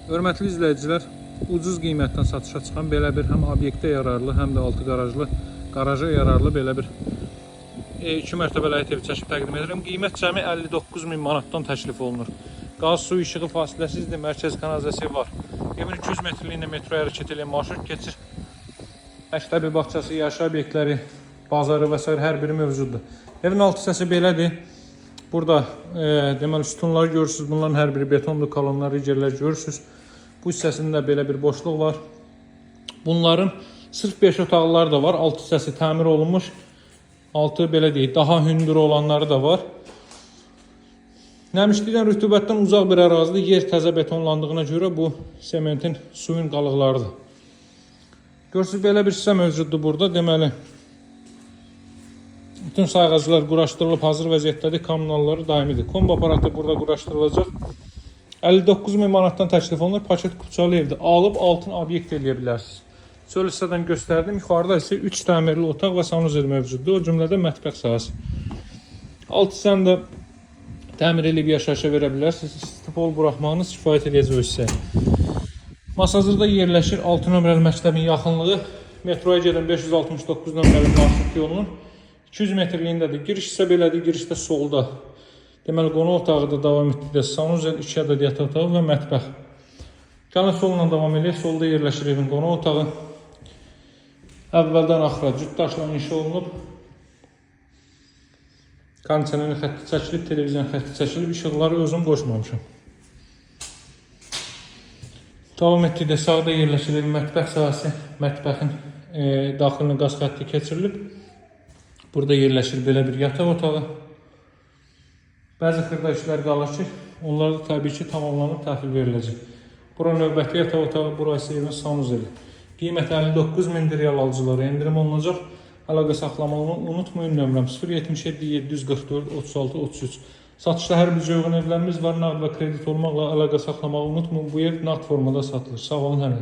Hörmətli izləyicilər, ucuz qiymətdən satışa çıxan belə bir həm obyektə yararlı, həm də altı qarajlı, qaraja yararlı belə bir 2 mərtəbəli həyət evi çəkib təqdim edirəm. Qiymət cəmi 59 min manatdan təklif olunur. Qaz, su, işığı fasiləsizdir, mərkəz kanalizasiya var. Evin 200 metrliyində metro hərəkət edən marşrut keçir. Məktəbi, bağçası, yaşayış obyektləri, bazarı və s. hər biri mövcuddur. Evin alt hissəsi belədir. Burada deməli sütunları görürsünüz. Bunların hər biri betondur, kolonlar, rigerlər görürsünüz. Bu hissəsində belə bir boşluq var. Bunların sırf 5 otaqları da var. Alt hissəsi təmir olunmuş. Altı belə deyək, daha hündür olanları da var. Nəmişlikdən, rütubətdən uzaq bir ərazidə yer təzə betonlandığına görə bu sementin, suyun qalıqlarıdır. Görürsünüz, belə bir hissə mövcuddur burada. Deməli, bütün sayğaclar quraşdırılıb, hazır vəziyyətdədir. Kommunalları daimidir. Kombi aparatı burada quraşdırılacaq. 59 min manatdan təklif olunur. Paket kupçalı evdir. Alıb altın obyekt eləyə bilərsiniz. Çöl hissədən göstərdim. Yuxarıda isə 3 təmirli otaq və sanuzel mövcuddur. O cümlədə mətbəx sahəsi. Alt hissəni də təmir edib yaşayışa verə bilərsiniz. İstipol buraxmağınız kifayət edəcək o hissəyə. Masazırda yerləşir 6 nömrəli məktəbin yaxınlığı. Metroya gedən 569 nömrəli marşrut yolunun 200 metrliyindədir. Giriş isə belədir. Girişdə solda. Deməli, qonaq otağı da davam etdikdə sanuzel, 2 ədəd yataq otağı və mətbəx. Gəlin solla davam edək. Solda yerləşir evin qonaq otağı. Əvvəldən axıra cüt daşla inşa olunub. Kondisionerin xətti çəkilib, televizyon xətti çəkilib. İşıqları özüm qoşmamışam. Davam etdikdə sağda yerləşir evin mətbəx sahəsi. Mətbəxin daxilinin qaz xətti keçirilib. Burada yerləşir belə bir yataq otağı. Bəzi xırda işlər qalır ki, onlar da təbii ki, tamamlanıb təhvil veriləcək. Bura növbəti yataq otağı, burası evin sanuzeli. Qiymət 59 min real alıcılara endirim olunacaq. Əlaqə saxlamağı unutmayın, nömrəm 077 744 36 33. Satışda hər bir uyğun evlərimiz var, nağd və kredit olmaqla əlaqə saxlamağı unutmayın. Bu ev nağd formada satılır. Sağ olun, hər